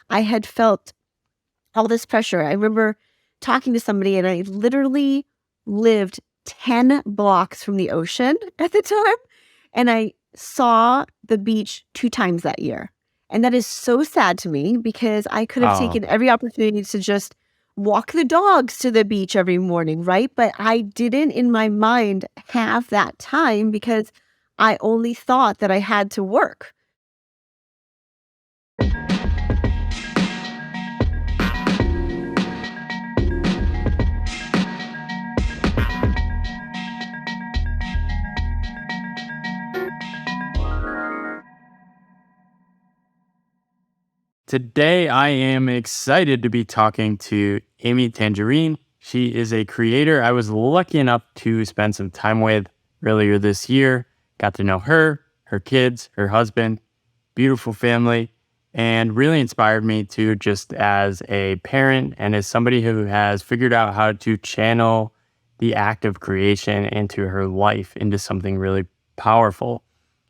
I had felt all this pressure. I remember talking to somebody, and I literally lived 10 blocks from the ocean at the time. And I saw the beach 2 times that year. And that is so sad to me because I could have Oh, taken every opportunity to just walk the dogs to the beach every morning, right? But I didn't in my mind have that time because I only thought that I had to work. today I am excited to be talking to Amy Tangerine. She is a creator I was lucky enough to spend some time with earlier this year. Got to know her, her kids, her husband, beautiful family, and really inspired me to just as a parent and as somebody who has figured out how to channel the act of creation into her life into something really powerful.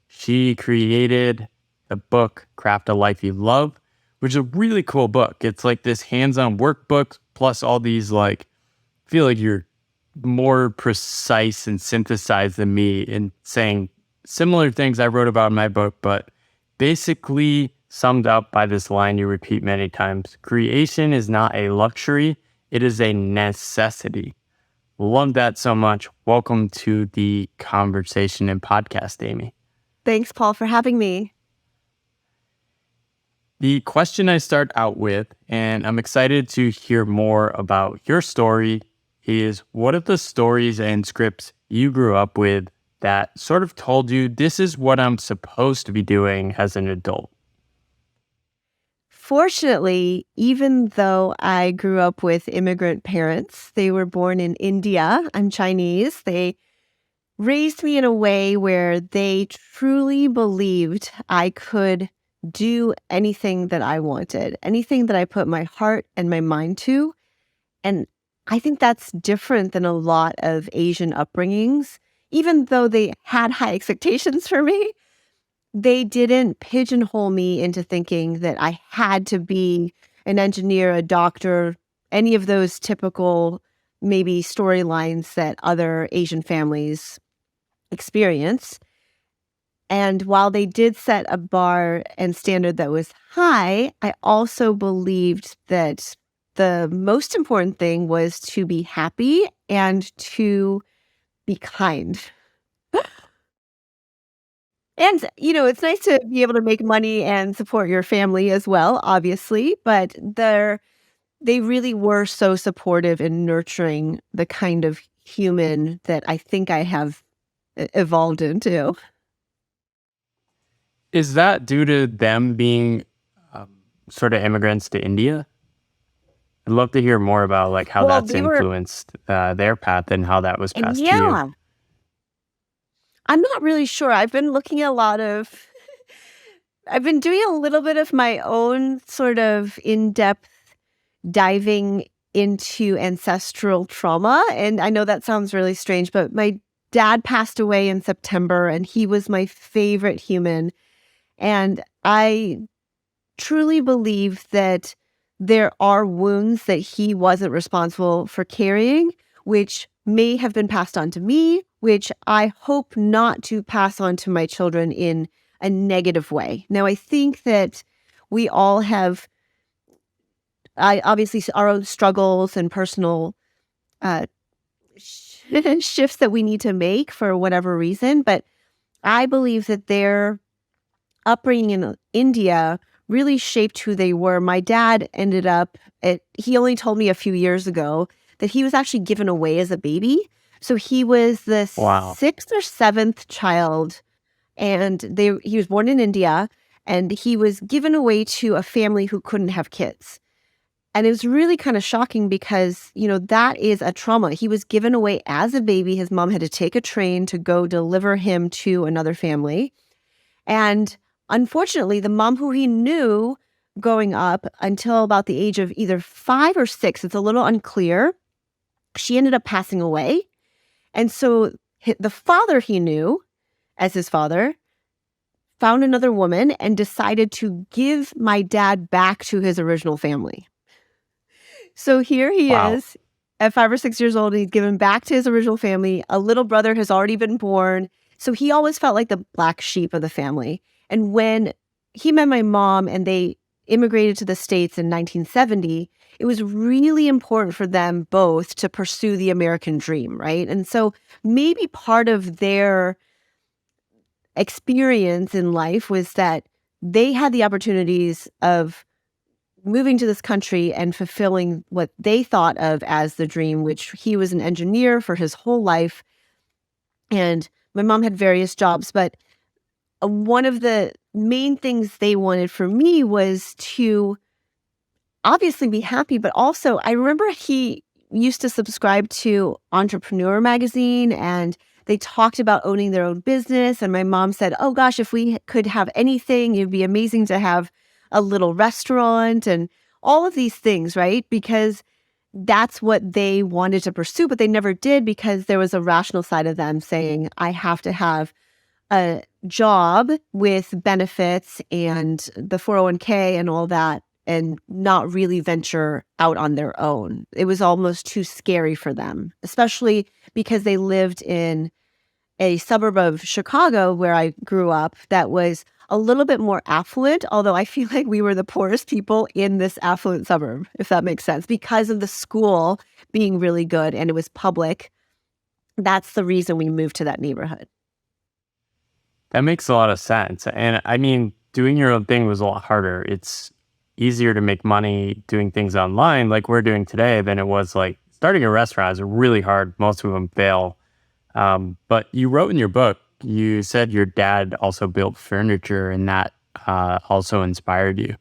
She created the book Craft a Life You Love, which is a really cool book. It's like this hands-on workbook plus all these feel like you're more precise and synthesized than me in saying similar things I wrote about in my book, but basically summed up by this line you repeat many times. Creation is not a luxury, it is a necessity. Love that so much. Welcome to the conversation and podcast, Amy. Thanks, Paul, for having me. The question I start out with, and I'm excited to hear more about your story, is what are the stories and scripts you grew up with that sort of told you this is what I'm supposed to be doing as an adult? Fortunately, even though I grew up with immigrant parents, they were born in India. I'm Chinese. They raised me in a way where they truly believed I could do anything that I wanted, anything that I put my heart and my mind to. And I think that's different than a lot of Asian upbringings. Even though they had high expectations for me, they didn't pigeonhole me into thinking that I had to be an engineer, a doctor, any of those typical maybe storylines that other Asian families experience. And while they did set a bar and standard that was high, I also believed that the most important thing was to be happy and to be kind. And, it's nice to be able to make money and support your family as well, obviously, but they really were so supportive in nurturing the kind of human that I think I have evolved into. Is that due to them being sort of immigrants to India? I'd love to hear more about how Well, that's they were, influenced their path and how that was and passed to you. yeah, I'm not really sure. I've been looking at a lot of, I've been doing a little bit of my own sort of in-depth diving into ancestral trauma. And I know that sounds really strange, but my dad passed away in September and he was my favorite human. And I truly believe that there are wounds that he wasn't responsible for carrying, which may have been passed on to me, which I hope not to pass on to my children in a negative way. Now, I think that we all have obviously our own struggles and personal uh, shifts that we need to make for whatever reason, but I believe that their upbringing in India really shaped who they were. My dad ended up, he only told me a few years ago that he was actually given away as a baby. So he was the Wow. sixth or seventh child, and he was born in India, and he was given away to a family who couldn't have kids. And it was really kind of shocking because, that is a trauma. He was given away as a baby. His mom had to take a train to go deliver him to another family. And unfortunately, the mom who he knew growing up until about the age of either 5 or 6, it's a little unclear, she ended up passing away. And so the father he knew as his father found another woman and decided to give my dad back to his original family. So here he Wow. is at 5 or 6 years old. He's given back to his original family. A little brother has already been born. So he always felt like the black sheep of the family. And when he met my mom and they immigrated to the States in 1970, it was really important for them both to pursue the American dream, right? And so maybe part of their experience in life was that they had the opportunities of moving to this country and fulfilling what they thought of as the dream, which he was an engineer for his whole life. And my mom had various jobs, but one of the main things they wanted for me was to obviously be happy, but also I remember he used to subscribe to Entrepreneur magazine and they talked about owning their own business. And my mom said, oh gosh, if we could have anything, it'd be amazing to have a little restaurant and all of these things, right? Because that's what they wanted to pursue, but they never did because there was a rational side of them saying, I have to have a job with benefits and the 401k and all that and not really venture out on their own. It was almost too scary for them, especially because they lived in a suburb of Chicago where I grew up that was a little bit more affluent, although I feel like we were the poorest people in this affluent suburb, if that makes sense, because of the school being really good and it was public. That's the reason we moved to that neighborhood. That makes a lot of sense. And I mean, doing your own thing was a lot harder. It's easier to make money doing things online like we're doing today than it was like starting a restaurant is really hard. Most of them fail. But you wrote in your book, you said your dad also built furniture and that also inspired you.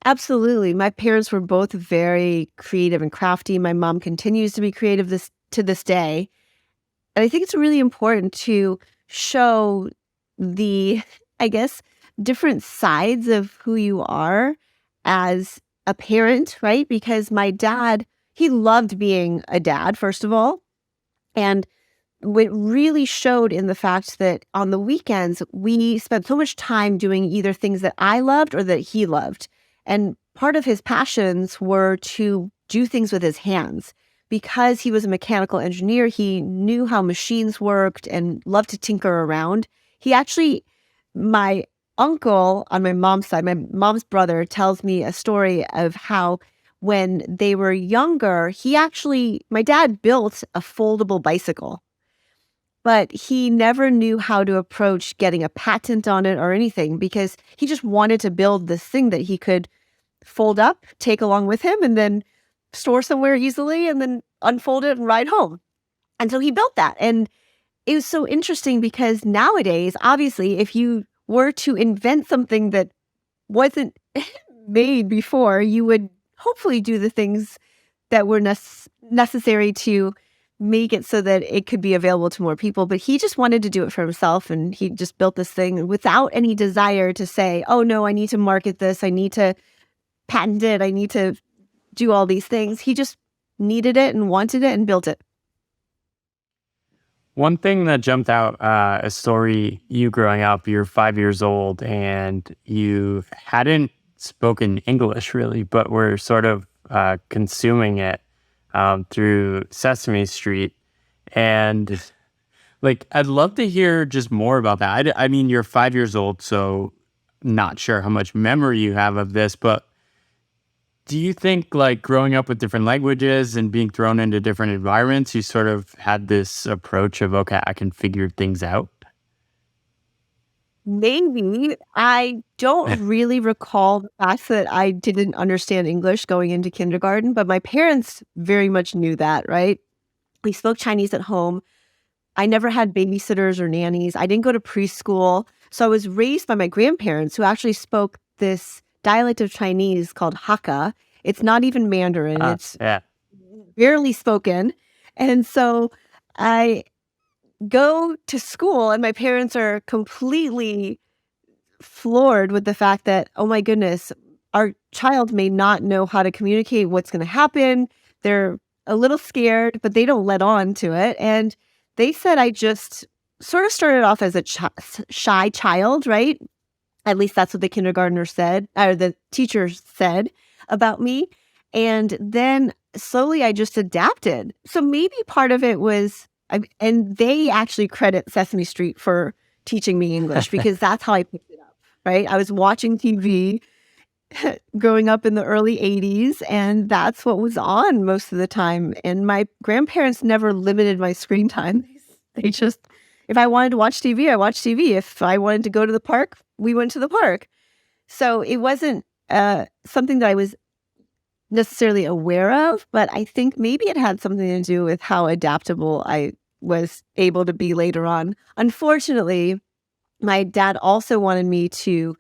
Absolutely. My parents were both very creative and crafty. My mom continues to be creative to this day. And I think it's really important to show the, I guess, different sides of who you are as a parent, right? Because my dad, he loved being a dad, first of all. And what really showed in the fact that on the weekends, we spent so much time doing either things that I loved or that he loved. And part of his passions were to do things with his hands. Because he was a mechanical engineer, he knew how machines worked and loved to tinker around. He actually, my uncle on my mom's side, my mom's brother, tells me a story of how when they were younger, my dad built a foldable bicycle, but he never knew how to approach getting a patent on it or anything because he just wanted to build this thing that he could fold up, take along with him, and then store somewhere easily and then unfold it and ride home. And so he built that. And it was so interesting because nowadays, obviously, if you were to invent something that wasn't made before, you would hopefully do the things that were necessary to make it so that it could be available to more people. But he just wanted to do it for himself. And he just built this thing without any desire to say, oh, no, I need to market this. I need to patent it. I need to do all these things. He just needed it and wanted it and built it. One thing that jumped out, a story you growing up, you're 5 years old and you hadn't spoken English really, but were sort of consuming it through Sesame Street. And like, I'd love to hear just more about that. I mean, you're 5 years old, so not sure how much memory you have of this, but do you think like growing up with different languages and being thrown into different environments, you sort of had this approach of, okay, I can figure things out? Maybe. I don't really recall the fact that I didn't understand English going into kindergarten, but my parents very much knew that, right? We spoke Chinese at home. I never had babysitters or nannies. I didn't go to preschool. So I was raised by my grandparents who actually spoke this dialect of Chinese called Hakka. It's not even Mandarin. It's Yeah. barely spoken. And so I go to school and my parents are completely floored with the fact that, oh my goodness, our child may not know how to communicate what's going to happen. They're a little scared, but they don't let on to it. And they said I just sort of started off as a shy child, right? At least that's what the kindergartner said, or the teacher said about me. And then slowly I just adapted. So maybe part of it was, and they actually credit Sesame Street for teaching me English because that's how I picked it up, right? I was watching TV growing up in the early 80s, and that's what was on most of the time. And my grandparents never limited my screen time. They just, if I wanted to watch TV, I watched TV. If I wanted to go to the park, we went to the park. So it wasn't something that I was necessarily aware of, but I think maybe it had something to do with how adaptable I was able to be later on. Unfortunately, my dad also wanted me to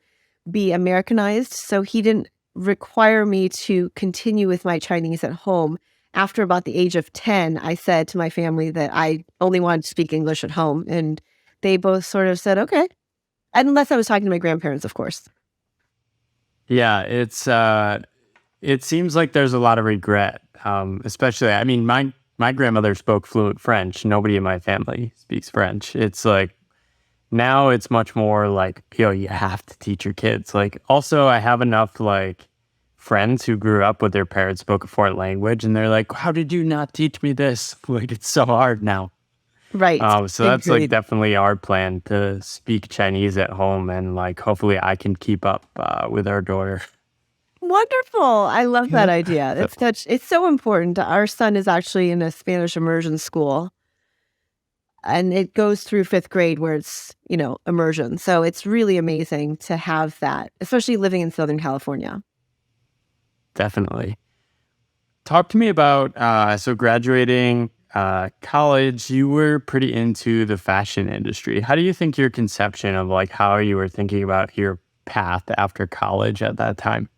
be Americanized, so he didn't require me to continue with my Chinese at home. After about the age of 10, I said to my family that I only wanted to speak English at home, and they both sort of said, okay. Unless I was talking to my grandparents, of course. Yeah, it seems like there's a lot of regret, especially. I mean, my grandmother spoke fluent French. Nobody in my family speaks French. It's like now it's much more like, you have to teach your kids. Like, also, I have enough like friends who grew up with their parents spoke a foreign language, and they're like, "How did you not teach me this? Like, it's so hard now." Right. So that's like Agreed. definitely our plan to speak Chinese at home, and like hopefully I can keep up with our daughter. Wonderful. I love that Yeah. idea. It's so important. Our son is actually in a Spanish immersion school, and it goes through 5th grade where it's, immersion. So it's really amazing to have that, especially living in Southern California. Definitely. Talk to me about so graduating college. You were pretty into the fashion industry. How do you think your conception of like how you were thinking about your path after college at that time?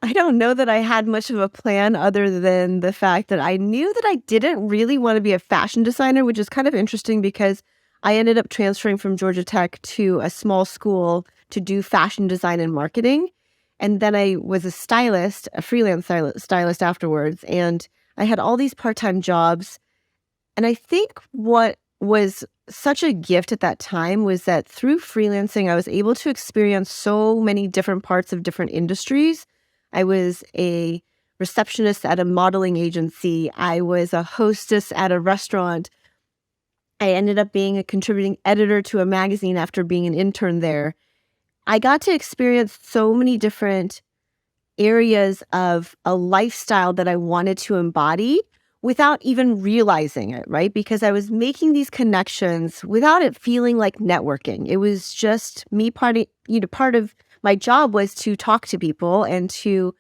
I don't know that I had much of a plan other than the fact that I knew that I didn't really want to be a fashion designer, which is kind of interesting because I ended up transferring from Georgia Tech to a small school to do fashion design and marketing. And then I was a stylist, a freelance stylist afterwards. And I had all these part-time jobs. And I think what was such a gift at that time was that through freelancing, I was able to experience so many different parts of different industries. I was a receptionist at a modeling agency. I was a hostess at a restaurant. I ended up being a contributing editor to a magazine after being an intern there. I got to experience so many different areas of a lifestyle that I wanted to embody without even realizing it, right? Because I was making these connections without it feeling like networking. It was just me part of my job was to talk to people and to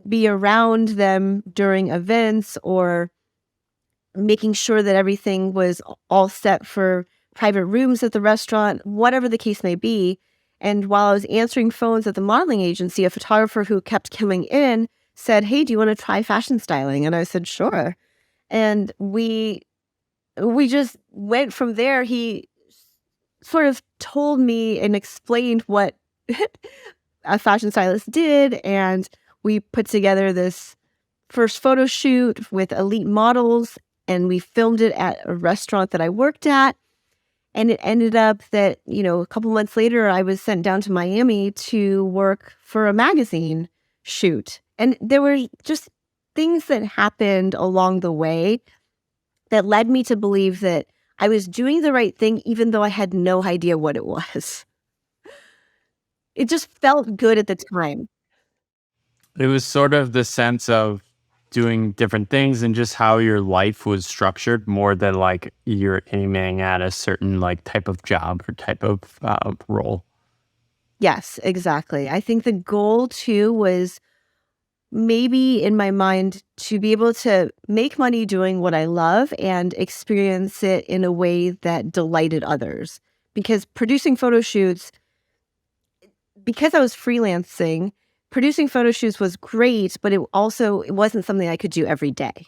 be around them during events or making sure that everything was all set for private rooms at the restaurant, whatever the case may be. And while I was answering phones at the modeling agency, a photographer who kept coming in said, "Hey, do you want to try fashion styling?" And I said, "Sure." And we just went from there. He sort of told me and explained what a fashion stylist did, and we put together this first photo shoot with elite models, and we filmed it at a restaurant that I worked at. And it ended up that, a couple months later, I was sent down to Miami to work for a magazine shoot. And there were just things that happened along the way that led me to believe that I was doing the right thing, even though I had no idea what it was. It just felt good at the time. It was sort of the sense of doing different things and just how your life was structured more than like you're aiming at a certain like type of job or type of role. Yes, exactly. I think the goal too was maybe in my mind to be able to make money doing what I love and experience it in a way that delighted others. Because producing photo shoots, because I was freelancing, producing photo shoots was great, but it wasn't something I could do every day.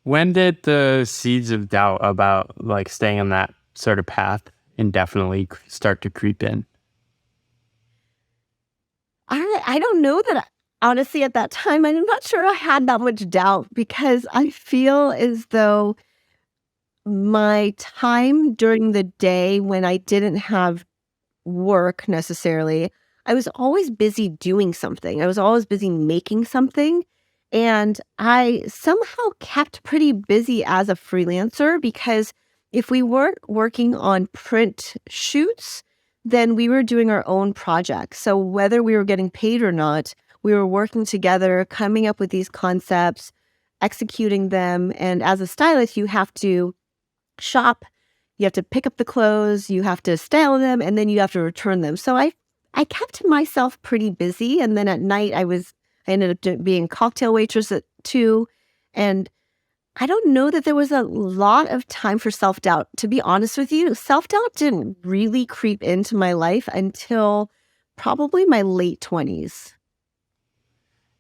When did the seeds of doubt about like staying on that sort of path indefinitely start to creep in? I don't know that honestly at that time, I'm not sure I had that much doubt because I feel as though my time during the day when I didn't have work necessarily, I was always busy doing something. I was always busy making something. And I somehow kept pretty busy as a freelancer because if we weren't working on print shoots, then we were doing our own projects. So whether we were getting paid or not, we were working together, coming up with these concepts, executing them. And as a stylist, you have to shop, you have to pick up the clothes, you have to style them, and then you have to return them. So I kept myself pretty busy. And then at night I ended up being cocktail waitress at 2. And I don't know that there was a lot of time for self-doubt. To be honest with you, self-doubt didn't really creep into my life until probably my late 20s.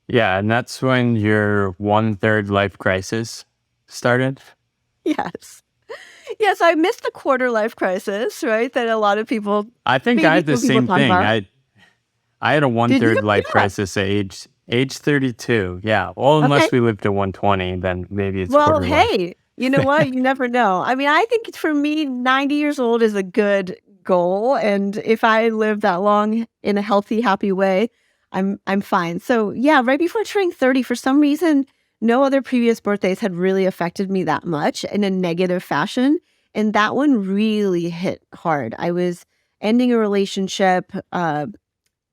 Yeah, and that's when your 1/3 life crisis started. Yes. Yes, I missed the quarter life crisis, right? That a lot of people, I think I maybe had the some people same talk thing. about. I had a one Did you? third life Yeah. crisis at age 32. Yeah. Well, Okay. unless we live to 120, then maybe it's Well, quarter life. hey, you know what? You never know. I mean, I think for me, 90 years old is a good goal. And if I live that long in a healthy, happy way, I'm fine. So yeah, right before turning 30, for some reason, no other previous birthdays had really affected me that much in a negative fashion. And that one really hit hard. I was ending a relationship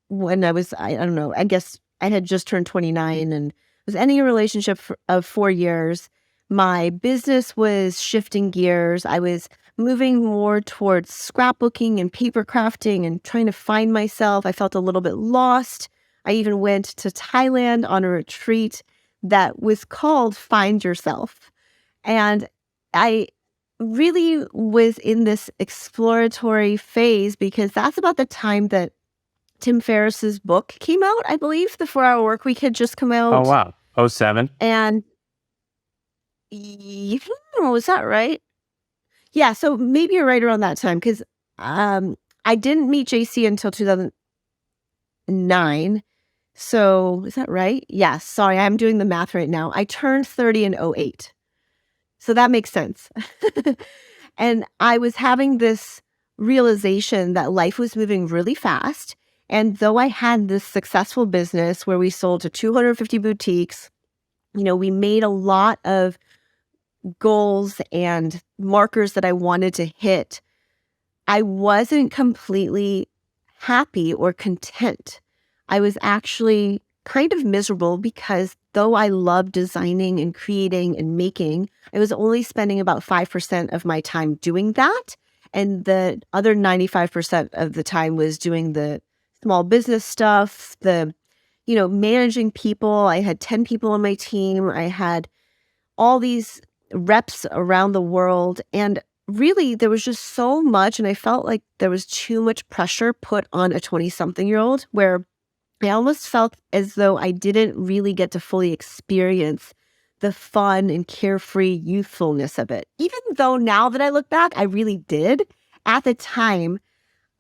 when I don't know, I guess I had just turned 29 and was ending a relationship of 4 years. My business was shifting gears. I was moving more towards scrapbooking and paper crafting and trying to find myself. I felt a little bit lost. I even went to Thailand on a retreat that was called Find Yourself. And I really was in this exploratory phase because that's about the time that Tim Ferriss's book came out, I believe. The 4 Hour Work Week had just come Oh, out. wow. Oh, 07. And is that right? Yeah, so maybe you're right around that time because I didn't meet JC until 2009. So is that right? Yes. Sorry, I'm doing the math right now. I turned 30 in '08. So that makes sense. And I was having this realization that life was moving really fast. And though I had this successful business where we sold to 250 boutiques, we made a lot of goals and markers that I wanted to hit. I wasn't completely happy or content. I was actually kind of miserable because though I love designing and creating and making, I was only spending about 5% of my time doing that. And the other 95% of the time was doing the small business stuff, managing people. I had 10 people on my team. I had all these reps around the world. And really, there was just so much. And I felt like there was too much pressure put on a 20-something-year-old where I almost felt as though I didn't really get to fully experience the fun and carefree youthfulness of it. Even though now that I look back, I really did. At the time,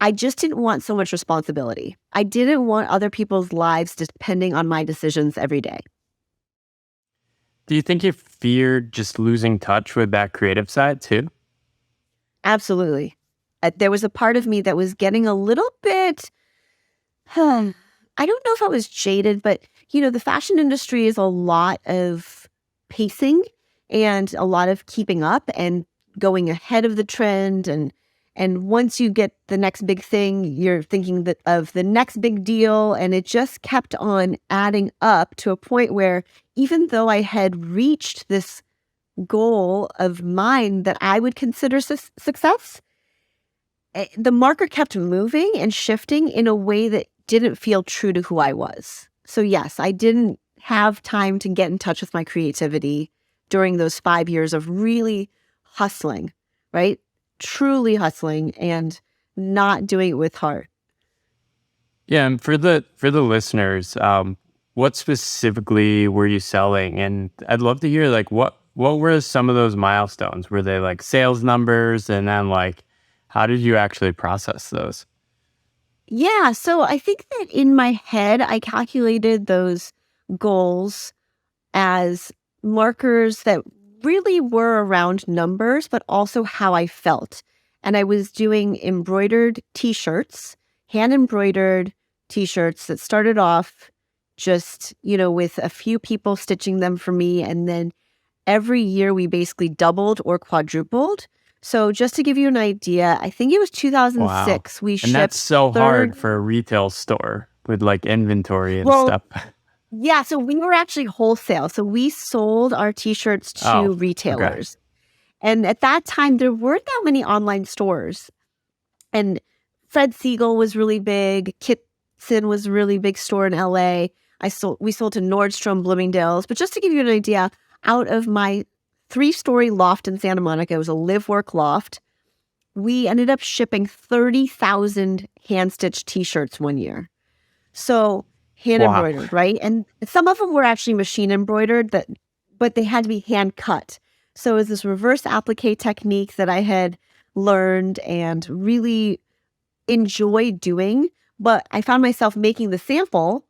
I just didn't want so much responsibility. I didn't want other people's lives depending on my decisions every day. Do you think you feared just losing touch with that creative side too? Absolutely. There was a part of me that was getting a little bit, I don't know if I was jaded, but the fashion industry is a lot of pacing and a lot of keeping up and going ahead of the trend. And once you get the next big thing, you're thinking of the next big deal. And it just kept on adding up to a point where even though I had reached this goal of mine that I would consider success, the marker kept moving and shifting in a way that didn't feel true to who I was. So yes, I didn't have time to get in touch with my creativity during those 5 years of really hustling, right? Truly hustling and not doing it with heart. Yeah, and for the listeners, what specifically were you selling? And I'd love to hear like what were some of those milestones? Were they like sales numbers, and then like how did you actually process those? Yeah, so I think that in my head, I calculated those goals as markers that really were around numbers, but also how I felt. And I was doing embroidered t-shirts, hand embroidered t-shirts that started off just, with a few people stitching them for me. And then every year we basically doubled or quadrupled. So just to give you an idea, I think it was Wow. 2006, we And that's shipped so hard third. for a retail store with like inventory and Well, stuff. yeah, so we were actually wholesale. So we sold our t-shirts Oh, to okay. retailers. And at that time, there weren't that many online stores. And Fred Siegel was really big. Kitson was a really big store in LA. We sold to Nordstrom, Bloomingdale's. But just to give you an idea, out of my 3-story loft in Santa Monica, it was a live work loft. We ended up shipping 30,000 hand stitched t-shirts one year. So hand Wow. embroidered, right? And some of them were actually machine embroidered, but they had to be hand cut. So it was this reverse applique technique that I had learned and really enjoyed doing. But I found myself making the sample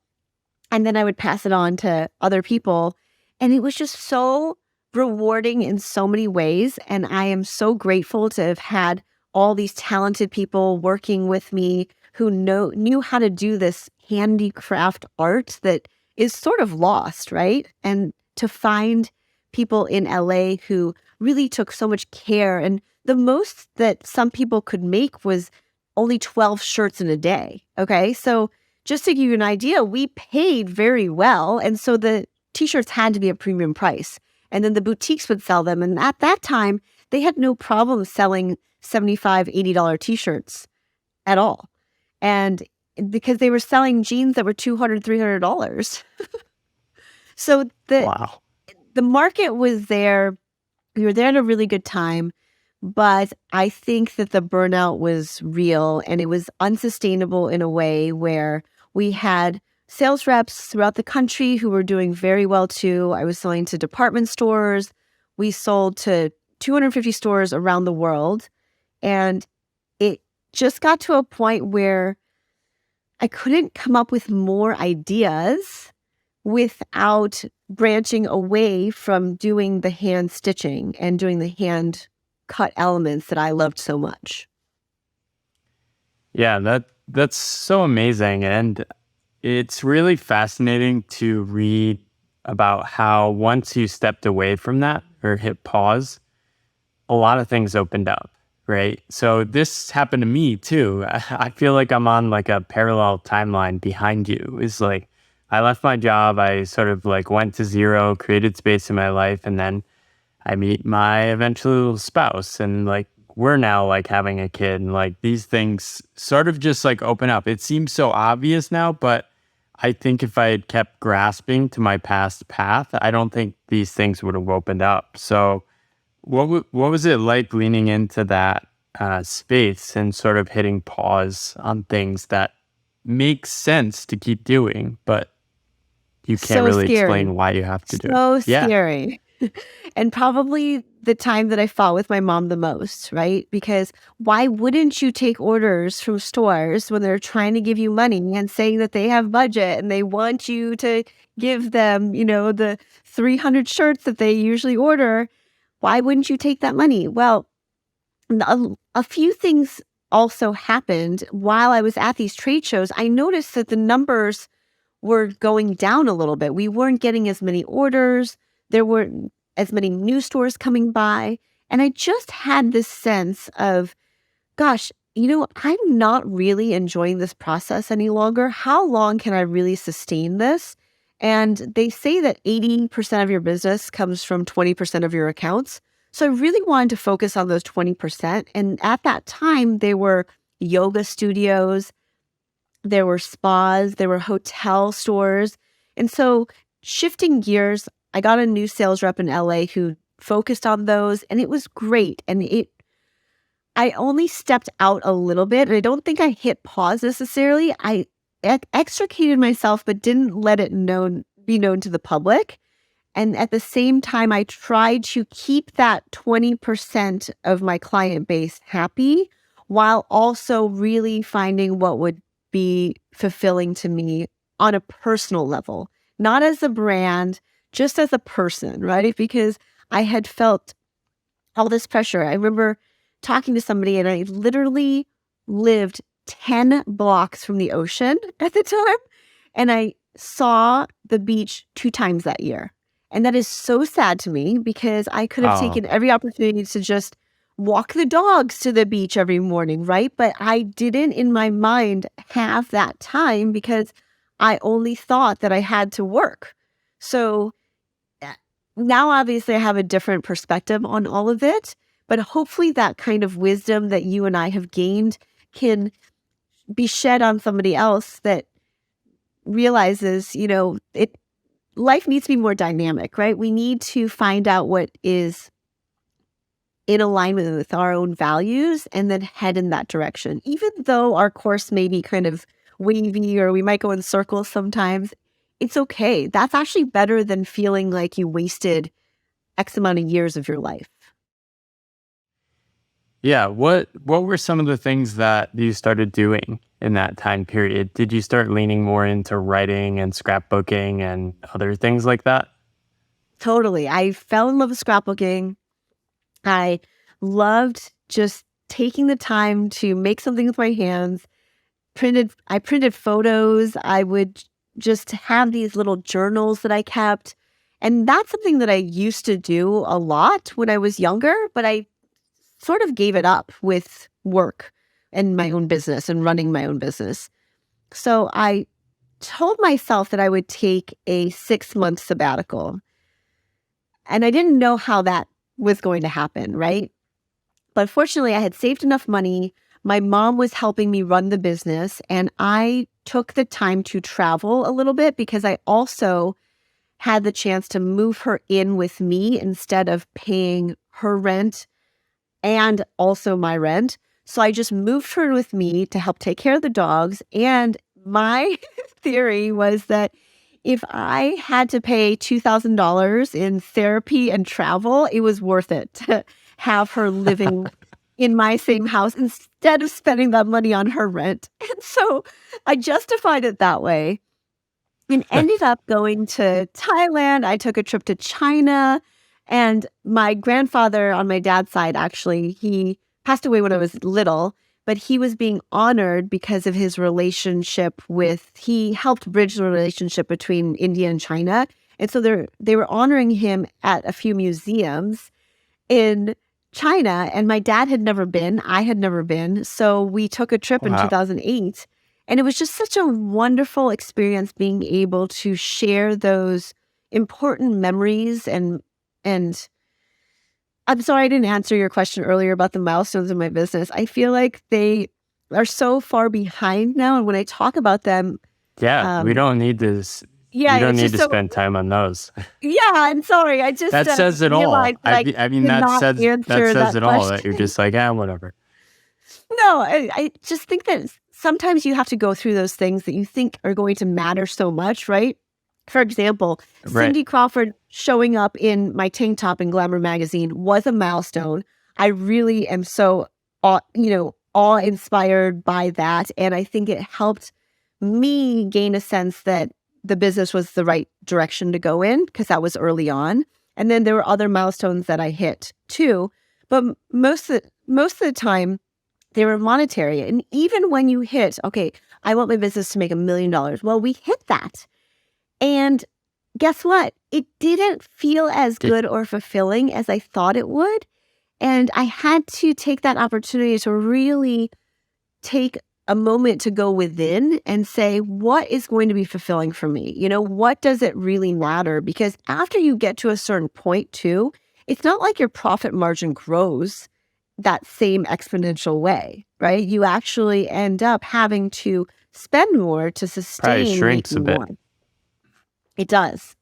and then I would pass it on to other people. And it was just so rewarding in so many ways. And I am so grateful to have had all these talented people working with me who knew how to do this handicraft art that is sort of lost, right? And to find people in LA who really took so much care. And the most that some people could make was only 12 shirts in a day. Okay. So just to give you an idea, we paid very well. And so the t-shirts had to be a premium price. And then the boutiques would sell them. And at that time, they had no problem selling $75, $80 t-shirts at all. And because they were selling jeans that were $200, $300. So Wow. the market was there. We were there at a really good time. But I think that the burnout was real and it was unsustainable in a way where we had sales reps throughout the country who were doing very well too. I was selling to department stores. We sold to 250 stores around the world. And it just got to a point where I couldn't come up with more ideas without branching away from doing the hand stitching and doing the hand cut elements that I loved so much. Yeah, that's so amazing. And it's really fascinating to read about how once you stepped away from that or hit pause, a lot of things opened up, right? So this happened to me too. I feel like I'm on like a parallel timeline behind you. It's like I left my job, I sort of like went to zero, created space in my life, and then I meet my eventual spouse, and like we're now like having a kid, and like these things sort of just like open up. It seems so obvious now, but I think if I had kept grasping to my past path, I don't think these things would have opened up. So what was it like leaning into that space and sort of hitting pause on things that make sense to keep doing, but you can't So really scary. explain why you have to do it? So Yeah. scary. And probably the time that I fought with my mom the most, right? Because why wouldn't you take orders from stores when they're trying to give you money and saying that they have budget and they want you to give them, the 300 shirts that they usually order? Why wouldn't you take that money? Well, a few things also happened while I was at these trade shows. I noticed that the numbers were going down a little bit. We weren't getting as many orders. There weren't as many new stores coming by. And I just had this sense of, gosh, I'm not really enjoying this process any longer. How long can I really sustain this? And they say that 80% of your business comes from 20% of your accounts. So I really wanted to focus on those 20%. And at that time, they were yoga studios, there were spas, there were hotel stores. And so shifting gears, I got a new sales rep in LA who focused on those and it was great. And I only stepped out a little bit and I don't think I hit pause necessarily. I extricated myself, but didn't let it be known to the public. And at the same time, I tried to keep that 20% of my client base happy while also really finding what would be fulfilling to me on a personal level, not as a brand, just as a person, right? Because I had felt all this pressure. I remember talking to somebody, and I literally lived 10 blocks from the ocean at the time. And I saw the beach 2 times that year. And that is so sad to me because I could have Oh, taken every opportunity to just walk the dogs to the beach every morning, right? But I didn't in my mind have that time because I only thought that I had to work. So uh, now obviously I have a different perspective on all of it, but hopefully that kind of wisdom that you and I have gained can be shed on somebody else that realizes, life needs to be more dynamic, right? We need to find out what is in alignment with our own values and then head in that direction. Even though our course may be kind of wavy or we might go in circles sometimes, it's okay. That's actually better than feeling like you wasted X amount of years of your life. yeah. What were some of the things that you started doing in that time period? Did you start leaning more into writing and scrapbooking and other things like that? Totally. I fell in love with scrapbooking. I loved just taking the time to make something with my hands. I printed photos. I would just have these little journals that I kept. And that's something that I used to do a lot when I was younger, but I sort of gave it up with work and my own business and running my own business. So I told myself that I would take a 6-month sabbatical. And I didn't know how that was going to happen, right? But fortunately, I had saved enough money. My mom was helping me run the business, and I took the time to travel a little bit because I also had the chance to move her in with me instead of paying her rent and also my rent. So I just moved her with me to help take care of the dogs. And my theory was that if I had to pay $2,000 in therapy and travel, it was worth it to have her living in my same house instead of spending that money on her rent. And so I justified it that way and ended up going to Thailand. I took a trip to China, and my grandfather on my dad's side, actually, he passed away when I was little, but he was being honored because of his relationship he helped bridge the relationship between India and China. And so they were honoring him at a few museums in China, and my dad had never been. I had never been. So we took a trip in Wow. 2008, and it was just such a wonderful experience being able to share those important memories and I'm sorry I didn't answer your question earlier about the milestones in my business. I feel like they are so far behind now, and when I talk about them, Yeah, we um, don't need this. yeah, You don't it's need just to so spend time on those. yeah, I'm sorry. I just That says it realized all. that I I mean, cannot that answer says that it all. That question. you're just like, ah, whatever. No, I just think that sometimes you have to go through those things that you think are going to matter so much, right? For example, Right. Cindy Crawford showing up in my tank top in Glamour magazine was a milestone. I really am so, awe-inspired by that. And I think it helped me gain a sense that the business was the right direction to go in because that was early on. And then there were other milestones that I hit too. But most of the time, they were monetary. And even when you hit, okay, I want my business to make $1 million. Well, we hit that. And guess what? It didn't feel as Did, good or fulfilling as I thought it would. And I had to take that opportunity to really take a moment to go within and say, what is going to be fulfilling for me? What does it really matter? Because after you get to a certain point, too, it's not like your profit margin grows that same exponential way, right? You actually end up having to spend more to probably sustain shrinks a making bit. more. It does.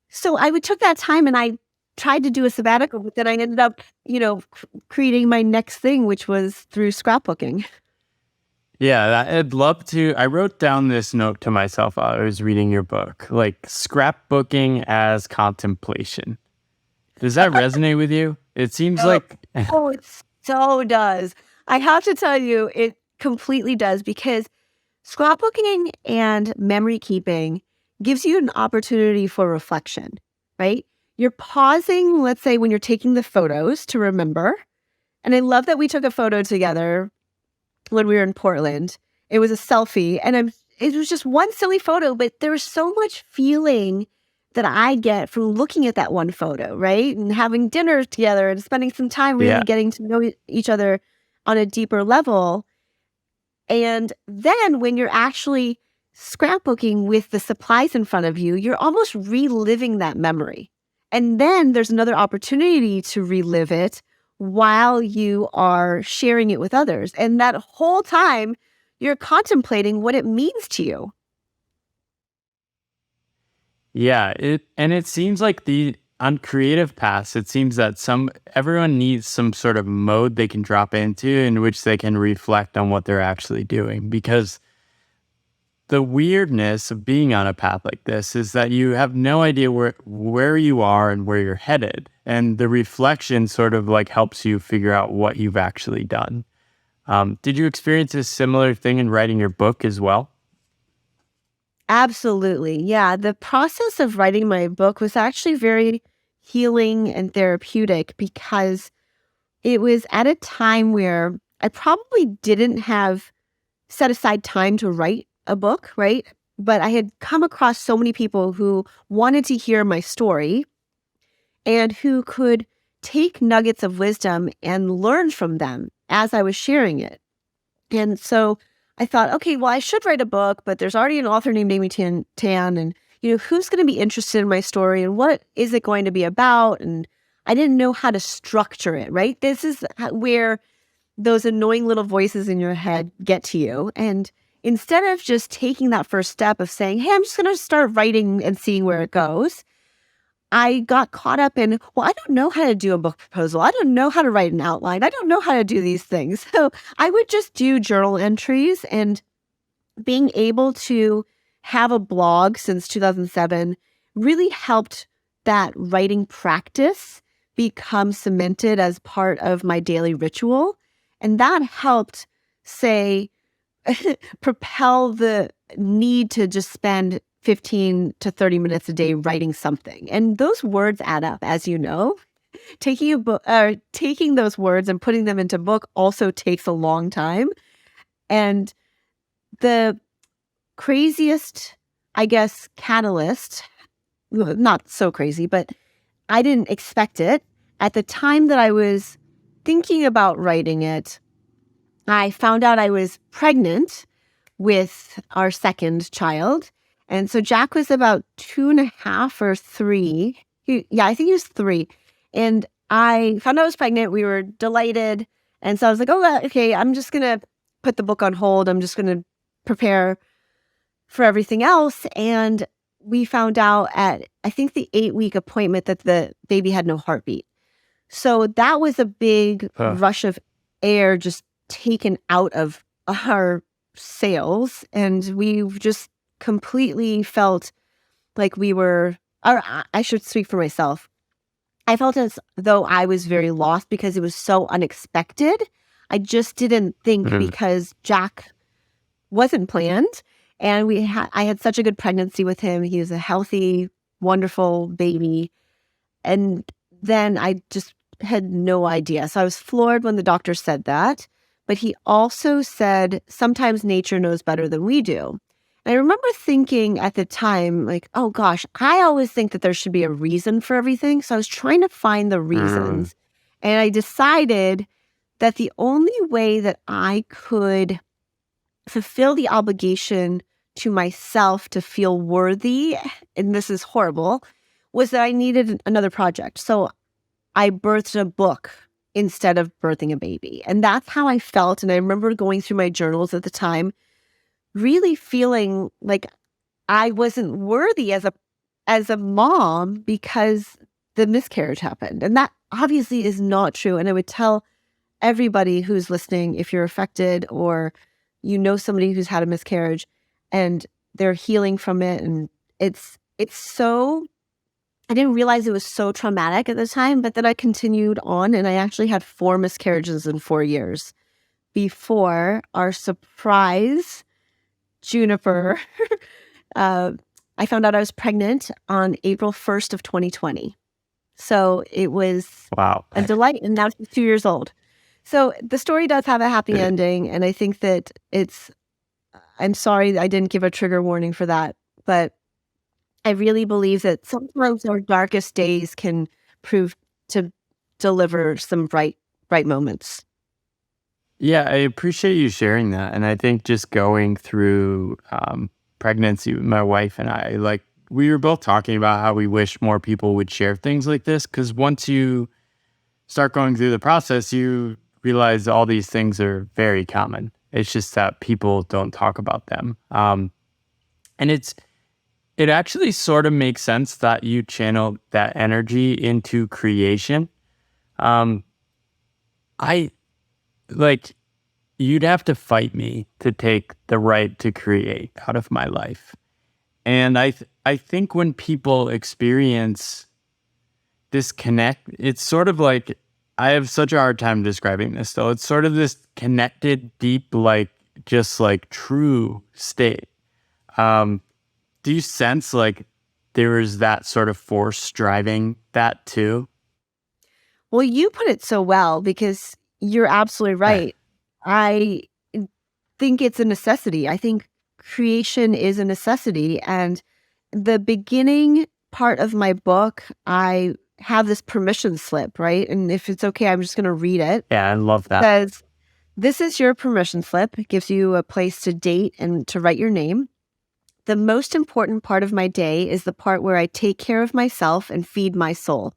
So I would took that time and I tried to do a sabbatical, but then I ended up, creating my next thing, which was through scrapbooking. Yeah, I'd love to. I wrote down this note to myself while I was reading your book, like scrapbooking as contemplation. Does that resonate with you? It seems Oh, like, oh, it so does. I have to tell you, it completely does because scrapbooking and memory keeping gives you an opportunity for reflection, right? You're pausing, let's say, when you're taking the photos to remember. And I love that we took a photo together when we were in Portland. It was a selfie, and it was just one silly photo, but there was so much feeling that I get from looking at that one photo, right? And having dinner together and spending some time really Yeah. getting to know each other on a deeper level. And then when you're actually scrapbooking with the supplies in front of you, you're almost reliving that memory. And then there's another opportunity to relive it while you are sharing it with others. And that whole time, you're contemplating what it means to you. Yeah, it seems like on creative paths, it seems that everyone needs some sort of mode they can drop into in which they can reflect on what they're actually doing. Because the weirdness of being on a path like this is that you have no idea where you are and where you're headed. And the reflection sort of like helps you figure out what you've actually done. Did you experience a similar thing in writing your book as well? Absolutely. Yeah. The process of writing my book was actually very healing and therapeutic because it was at a time where I probably didn't have set aside time to write a book, right? But I had come across so many people who wanted to hear my story and who could take nuggets of wisdom and learn from them as I was sharing it. And so I thought, okay, well, I should write a book, but there's already an author named Amy Tan, and who's going to be interested in my story, and what is it going to be about? And I didn't know how to structure it. Right, this is where those annoying little voices in your head get to you, and instead of just taking that first step of saying, "Hey, I'm just going to start writing and seeing where it goes," I got caught up in, well, I don't know how to do a book proposal. I don't know how to write an outline. I don't know how to do these things. So I would just do journal entries, and being able to have a blog since 2007 really helped that writing practice become cemented as part of my daily ritual. And that helped, say, propel the need to just spend 15 to 30 minutes a day writing something. And those words add up, as you know. Taking a book, taking those words and putting them into book also takes a long time. And the craziest, I guess, catalyst, well, not so crazy, but I didn't expect it. At the time that I was thinking about writing it, I found out I was pregnant with our second child. And so Jack was about 2.5 or 3. I think he was 3. And I found out I was pregnant. We were delighted. And so I was like, oh, okay, I'm just going to put the book on hold. I'm just going to prepare for everything else. And we found out at, I think, the 8-week appointment that the baby had no heartbeat. So that was a big Huh. rush of air just taken out of our sails. And we just completely felt like we were, or I should speak for myself. I felt as though I was very lost because it was so unexpected. I just didn't think, Mm. because Jack wasn't planned. And I had such a good pregnancy with him. He was a healthy, wonderful baby. And then I just had no idea. So I was floored when the doctor said that. But he also said, sometimes nature knows better than we do. And I remember thinking at the time, like, oh gosh, I always think that there should be a reason for everything. So I was trying to find the Mm. reasons. And I decided that the only way that I could fulfill the obligation to myself to feel worthy, and this is horrible, was that I needed another project. So I birthed a book instead of birthing a baby. And that's how I felt. And I remember going through my journals at the time, really feeling like I wasn't worthy as a mom because the miscarriage happened. And that obviously is not true. And I would tell everybody who's listening, if you're affected or somebody who's had a miscarriage and they're healing from it, and it's so, I didn't realize it was so traumatic at the time, but then I continued on, and I actually had 4 miscarriages in 4 years before our surprise Juniper. uh, I found out I was pregnant on April 1st of 2020. So it was Wow. a delight. And now she's 2 years old. So the story does have a happy ending. And I think that I'm sorry I didn't give a trigger warning for that. But I really believe that sometimes our darkest days can prove to deliver some bright moments. Yeah, I appreciate you sharing that. And I think just going through pregnancy with my wife and I, like, we were both talking about how we wish more people would share things like this. Because once you start going through the process, you realize all these things are very common. It's just that people don't talk about them. And it actually sort of makes sense that you channel that energy into creation. Um, I like you'd have to fight me to take the right to create out of my life. And I think when people experience this connect, it's sort of like, I have such a hard time describing this though. It's sort of this connected, deep, like just like true state. Um, do you sense like there is that sort of force driving that too? Well, you put it so well because you're absolutely right. I think it's a necessity. I think creation is a necessity. And the beginning part of my book, I have this permission slip, right? And if it's okay, I'm just going to read it. Yeah, I love It that. says, "This is your permission slip." It gives you a place to date and to write your name. "The most important part of my day is the part where I take care of myself and feed my soul.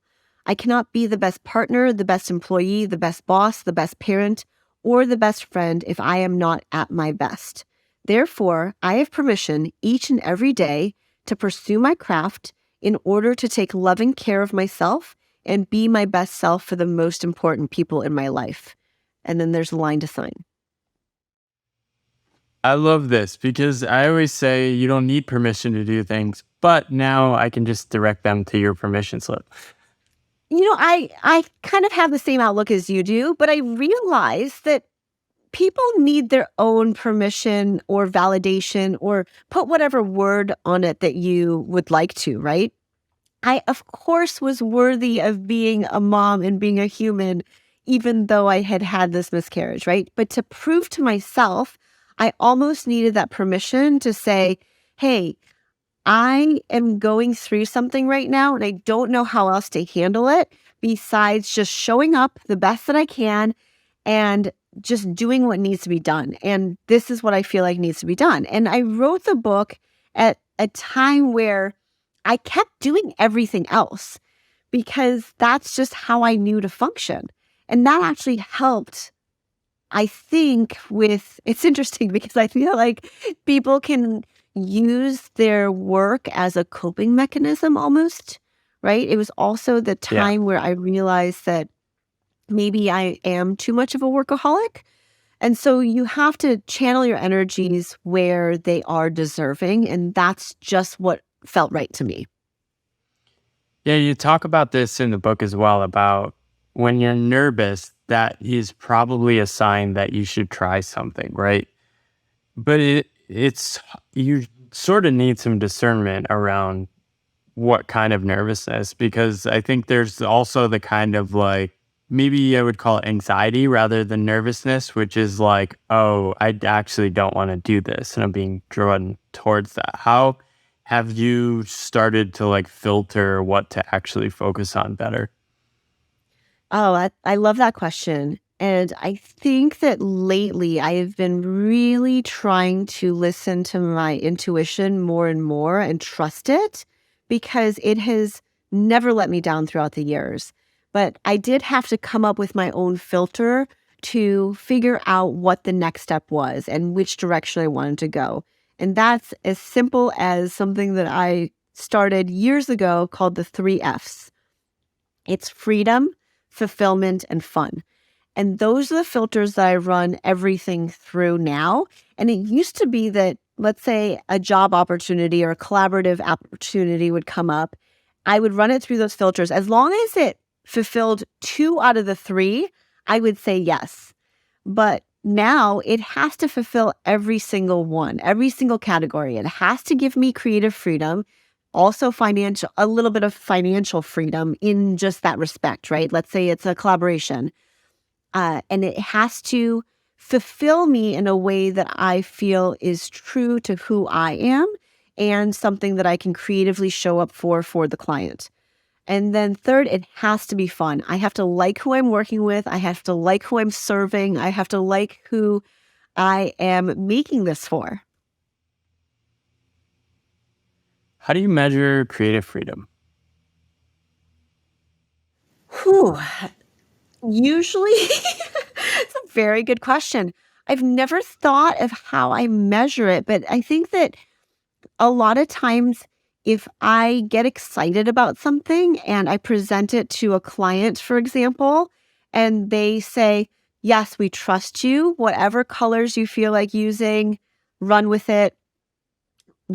I cannot be the best partner, the best employee, the best boss, the best parent, or the best friend if I am not at my best. Therefore, I have permission each and every day to pursue my craft in order to take loving care of myself and be my best self for the most important people in my life." And then there's a line to sign. I love this because I always say you don't need permission to do things, but now I can just direct them to your permission slip. I kind of have the same outlook as you do, but I realize that people need their own permission or validation or put whatever word on it that you would like to, right? I, of course, was worthy of being a mom and being a human, even though I had had this miscarriage, right? But to prove to myself, I almost needed that permission to say, hey, I am going through something right now and I don't know how else to handle it besides just showing up the best that I can and just doing what needs to be done. And this is what I feel like needs to be done. And I wrote the book at a time where I kept doing everything else because that's just how I knew to function. And that actually helped, I think, it's interesting because I feel like people can use their work as a coping mechanism almost, right? It was also the Yeah. time where I realized that maybe I am too much of a workaholic. And so you have to channel your energies where they are deserving. And that's just what felt right to me. Yeah, you talk about this in the book as well about when you're nervous, that is probably a sign that you should try something, right? But it's you sort of need some discernment around what kind of nervousness, because I think there's also the kind of like, maybe I would call it anxiety rather than nervousness, which is like, oh, I actually don't want to do this and I'm being drawn towards that. How have you started to like filter what to actually focus on better? Oh, I love that question. And I think that lately I have been really trying to listen to my intuition more and more and trust it because it has never let me down throughout the years. But I did have to come up with my own filter to figure out what the next step was and which direction I wanted to go. And that's as simple as something that I started years ago called the 3 F's. It's freedom, fulfillment, and fun. And those are the filters that I run everything through now. And it used to be that, let's say, a job opportunity or a collaborative opportunity would come up. I would run it through those filters. As long as it fulfilled 2 out of the 3, I would say yes. But now it has to fulfill every single one, every single category. It has to give me creative freedom. also a little bit of financial freedom in just that respect, right? Let's say it's a collaboration, and it has to fulfill me in a way that I feel is true to who I am and something that I can creatively show up for the client. And then third, it has to be fun. I have to like who I'm working with. I have to like who I'm serving. I have to like who I am making this for. How do you measure creative freedom? Whew. Usually, it's a very good question. I've never thought of how I measure it, but I think that a lot of times, if I get excited about something and I present it to a client, for example, and they say, yes, we trust you, whatever colors you feel like using, run with it,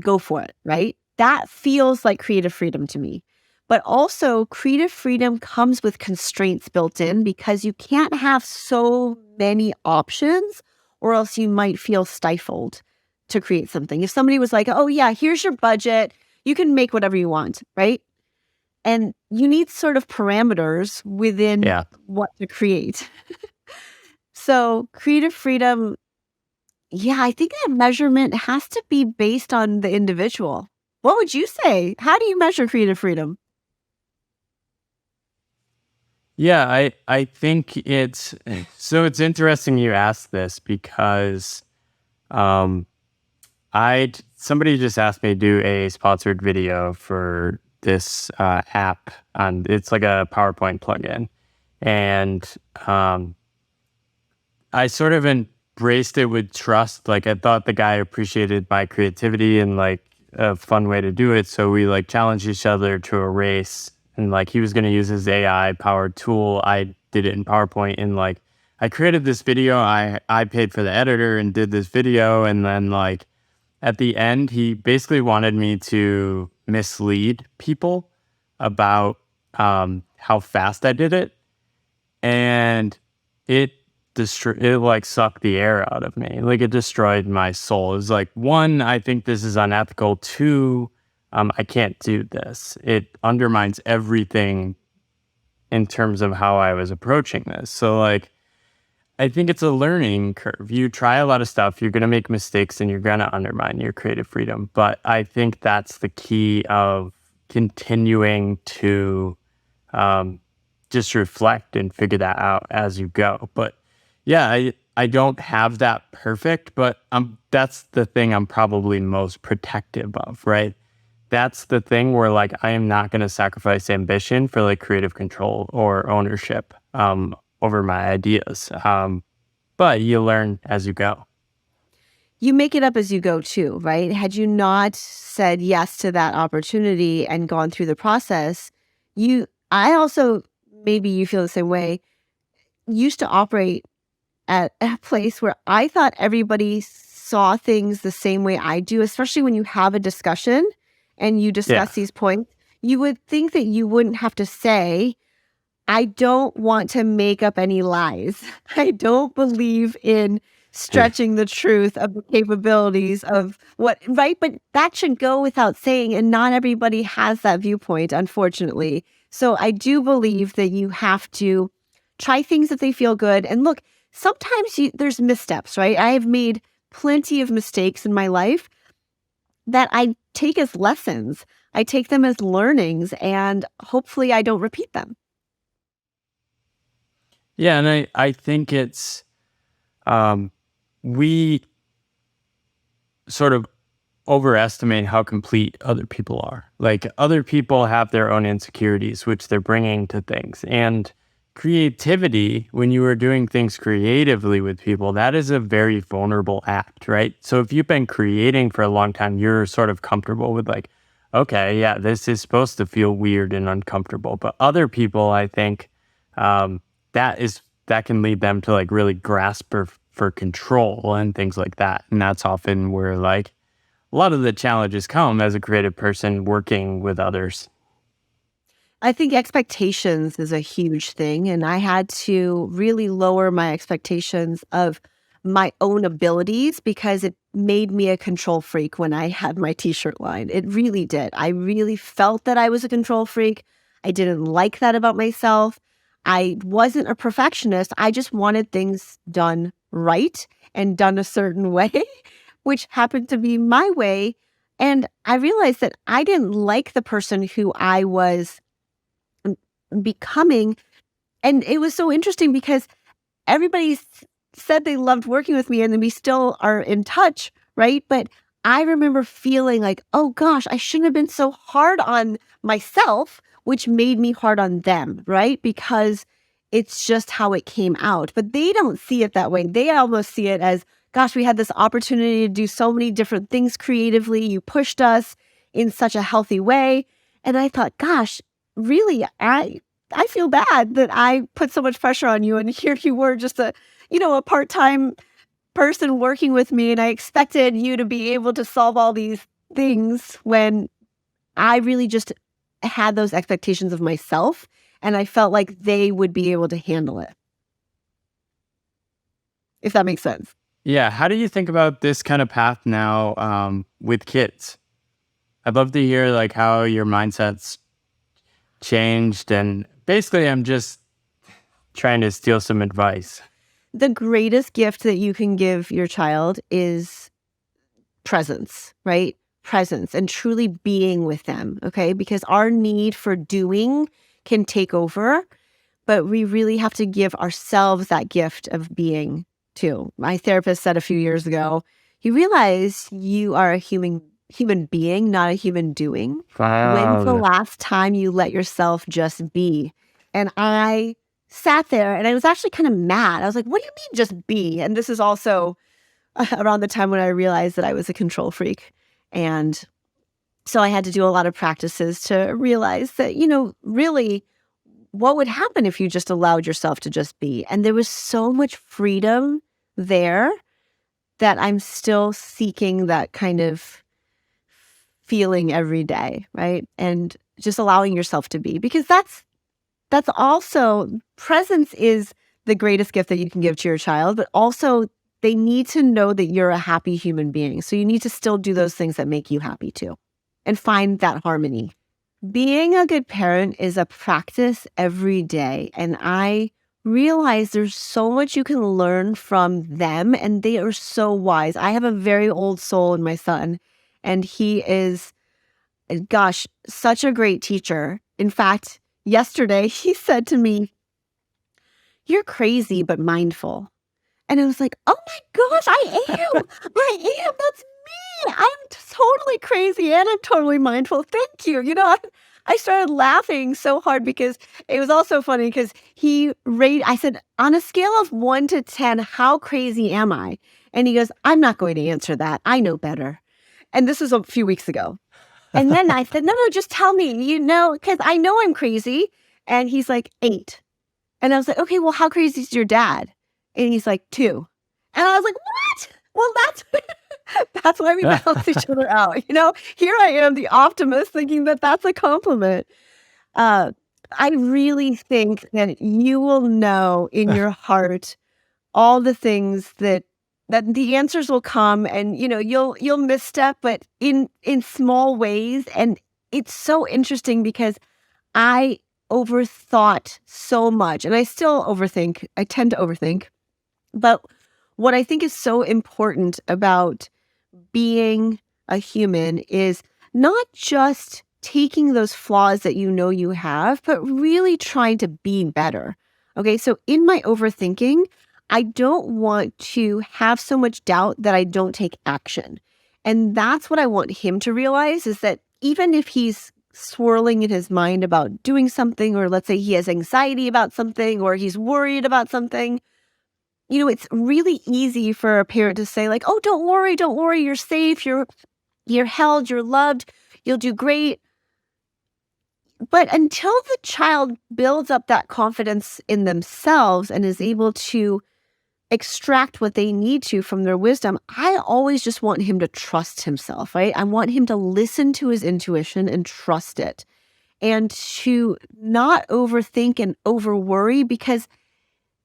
go for it, right? That feels like creative freedom to me. But also, creative freedom comes with constraints built in because you can't have so many options or else you might feel stifled to create something. If somebody was like, oh, yeah, here's your budget, you can make whatever you want, right? And you need sort of parameters within Yeah. what to create. So, creative freedom, yeah, I think that measurement has to be based on the individual. What would you say? How do you measure creative freedom? Yeah, I think it's interesting you asked this because um somebody just asked me to do a sponsored video for this app on it's like a PowerPoint plugin. And um I sort of embraced it with trust. Like I thought the guy appreciated my creativity and like a fun way to do it. So we like challenged each other to a race. And like he was going to use his AI powered tool. I did it in PowerPoint and like I created this video. I paid for the editor and did this video. And then like at the end, he basically wanted me to mislead people about how fast I did it. And it it like sucked the air out of me. Like it destroyed my soul. It was like, one, I think this is unethical. Two, I can't do this. It undermines everything in terms of how I was approaching this. So like I think it's a learning curve. You try a lot of stuff, you're gonna make mistakes and you're gonna undermine your creative freedom. But I think that's the key of continuing to just reflect and figure that out as you go. But yeah, I don't have that perfect, but that's the thing I'm probably most protective of, right? That's the thing where like I am not going to sacrifice ambition for like creative control or ownership over my ideas. But you learn as you go. You make it up as you go too, right? Had you not said yes to that opportunity and gone through the process, I also, maybe you feel the same way, used to operate at a place where I thought everybody saw things the same way I do, especially when you have a discussion and you Yeah. discuss these points. You would think that you wouldn't have to say, I don't want to make up any lies. I don't believe in stretching the truth of the capabilities of what, right? But that should go without saying. And not everybody has that viewpoint, unfortunately. So I do believe that you have to try things if they feel good. And look, sometimes there's missteps, right? I have made plenty of mistakes in my life that I take as lessons. I take them as learnings, and hopefully I don't repeat them. Yeah, and I think it's we sort of overestimate how complete other people are. Like other people have their own insecurities, which they're bringing to things. And creativity, when you are doing things creatively with people, that is a very vulnerable act, right? So if you've been creating for a long time, you're sort of comfortable with like, okay, yeah, this is supposed to feel weird and uncomfortable. But other people, I think, that can lead them to like really grasp for control and things like that. And that's often where like a lot of the challenges come as a creative person working with others. I think expectations is a huge thing, and I had to really lower my expectations of my own abilities because made me a control freak when I had my t-shirt line. It really did. I really felt that I was a control freak. I didn't like that about myself. I wasn't a perfectionist. I just wanted things done right and done a certain way, which happened to be my way. And I realized that I didn't like the person who I was becoming. And it was so interesting because everybody said they loved working with me and then we still are in touch, right? But I remember feeling like, oh gosh, I shouldn't have been so hard on myself, which made me hard on them, right? Because it's just how it came out. But they don't see it that way. They almost see it as, gosh, we had this opportunity to do so many different things creatively. You pushed us in such a healthy way. And I thought, gosh, really, I feel bad that I put so much pressure on you. And here you were just a part-time person working with me. And I expected you to be able to solve all these things when I really just had those expectations of myself. And I felt like they would be able to handle it. If that makes sense. Yeah. How do you think about this kind of path now with kids? I'd love to hear like how your mindset's changed. And basically, I'm just trying to steal some advice. The greatest gift that you can give your child is presence, right? Presence and truly being with them, okay? Because our need for doing can take over, but we really have to give ourselves that gift of being too. My therapist said a few years ago, you realize you are a human being, not a human doing. Wow. When's the last time you let yourself just be? And I sat there and I was actually kind of mad. I was like, what do you mean just be? And this is also around the time when I realized that I was a control freak. And so I had to do a lot of practices to realize that, really what would happen if you just allowed yourself to just be? And there was so much freedom there that I'm still seeking that kind of feeling every day, right? And just allowing yourself to be, because that's also, presence is the greatest gift that you can give to your child, but also they need to know that you're a happy human being. So you need to still do those things that make you happy too, and find that harmony. Being a good parent is a practice every day. And I realize there's so much you can learn from them, and they are so wise. I have a very old soul in my son, and he is, gosh, such a great teacher. In fact, yesterday he said to me, "You're crazy, but mindful." And I was like, oh my gosh, I am. I am. That's me. I'm totally crazy and I'm totally mindful. Thank you. I started laughing so hard because it was also funny because I said, on a scale of 1 to 10, how crazy am I? And he goes, I'm not going to answer that. I know better. And this was a few weeks ago. And then I said, no, just tell me, because I know I'm crazy. And he's like, 8. And I was like, okay, well, how crazy is your dad? And he's like, 2. And I was like, what? Well, that's why we balance each other out. Here I am, the optimist, thinking that that's a compliment. I really think that you will know in your heart all the things that the answers will come, and you'll misstep, but in small ways. And it's so interesting because I overthought so much, and I still overthink. I tend to overthink. But what I think is so important about being a human is not just taking those flaws that you have, but really trying to be better. Okay, so in my overthinking, I don't want to have so much doubt that I don't take action. And that's what I want him to realize, is that even if he's swirling in his mind about doing something, or let's say he has anxiety about something, or he's worried about something, it's really easy for a parent to say like, oh, don't worry, you're safe, you're held, you're loved, you'll do great. But until the child builds up that confidence in themselves and is able to extract what they need to from their wisdom, I always just want him to trust himself, right? I want him to listen to his intuition and trust it, and to not overthink and over worry, because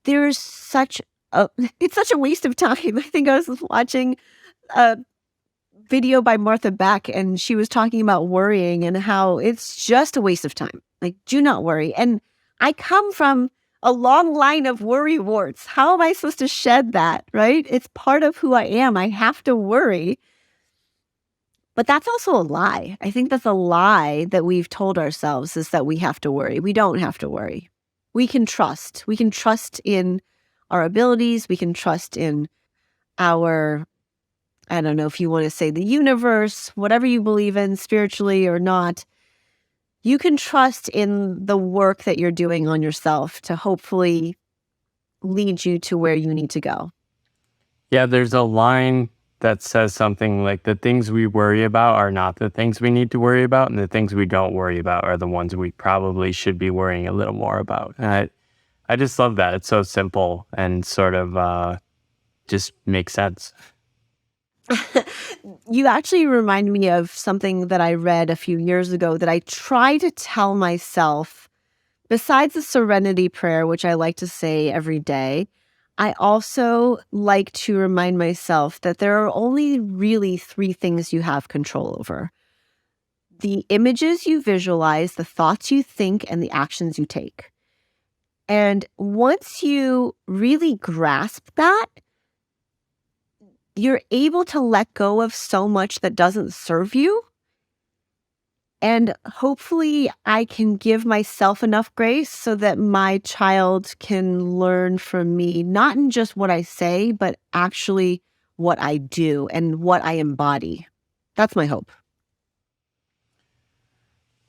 it's such a waste of time. I think I was watching a video by Martha Beck, and she was talking about worrying and how it's just a waste of time. Like, do not worry. And I come from a long line of worry warts. How am I supposed to shed that, right? It's part of who I am. I have to worry. But that's also a lie. I think that's a lie that we've told ourselves, is that we have to worry. We don't have to worry. We can trust. We can trust in our abilities. We can trust in our, I don't know if you want to say the universe, whatever you believe in, spiritually or not. You can trust in the work that you're doing on yourself to hopefully lead you to where you need to go. Yeah, there's a line that says something like, the things we worry about are not the things we need to worry about, and the things we don't worry about are the ones we probably should be worrying a little more about. And I just love that. It's so simple and sort of just makes sense. You actually remind me of something that I read a few years ago that I try to tell myself, besides the serenity prayer, which I like to say every day. I also like to remind myself that there are only really 3 things you have control over: the images you visualize, the thoughts you think, and the actions you take. And once you really grasp that, you're able to let go of so much that doesn't serve you. And hopefully I can give myself enough grace so that my child can learn from me, not in just what I say, but actually what I do and what I embody. That's my hope.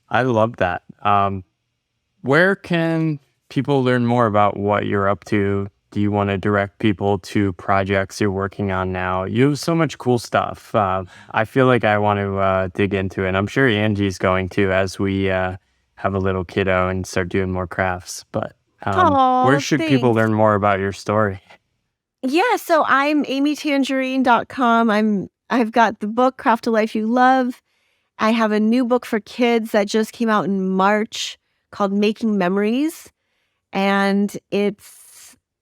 I love that. Where can people learn more about what you're up to? Do you want to direct people to projects you're working on now? You have so much cool stuff. I feel like I want to dig into it. I'm sure Angie's going to, as we have a little kiddo and start doing more crafts. But where should people learn more about your story? Yeah, so I'm amytangerine.com. I've got the book Craft a Life You Love. I have a new book for kids that just came out in March called Making Memories. And it's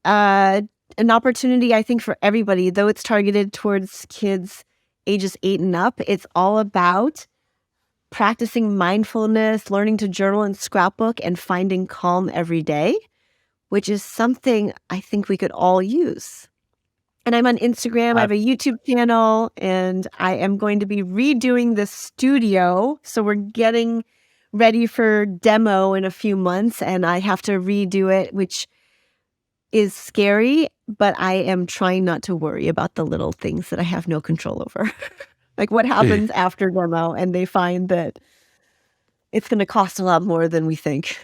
an opportunity, I think, for everybody, though it's targeted towards kids ages 8 and up. It's all about practicing mindfulness, learning to journal and scrapbook, and finding calm every day, which is something I think we could all use. And I'm on Instagram. I have a YouTube channel, and I am going to be redoing the studio. So we're getting ready for demo in a few months, and I have to redo it, which is scary, but I am trying not to worry about the little things that I have no control over. Like what happens after demo and they find that it's going to cost a lot more than we think.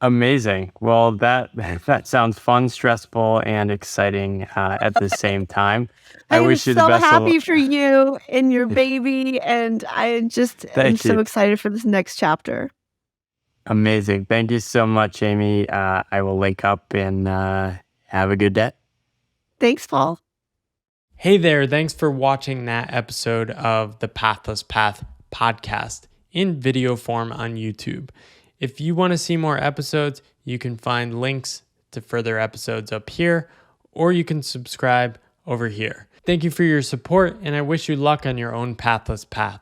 Amazing. Well, that sounds fun, stressful, and exciting at the same time. I wish you the best. I'm so happy for you and your baby, and I just am so excited for this next chapter. Amazing. Thank you so much, Amy. I will link up and have a good day. Thanks, Paul. Hey there. Thanks for watching that episode of the Pathless Path podcast in video form on YouTube. If you want to see more episodes, you can find links to further episodes up here, or you can subscribe over here. Thank you for your support, and I wish you luck on your own pathless path.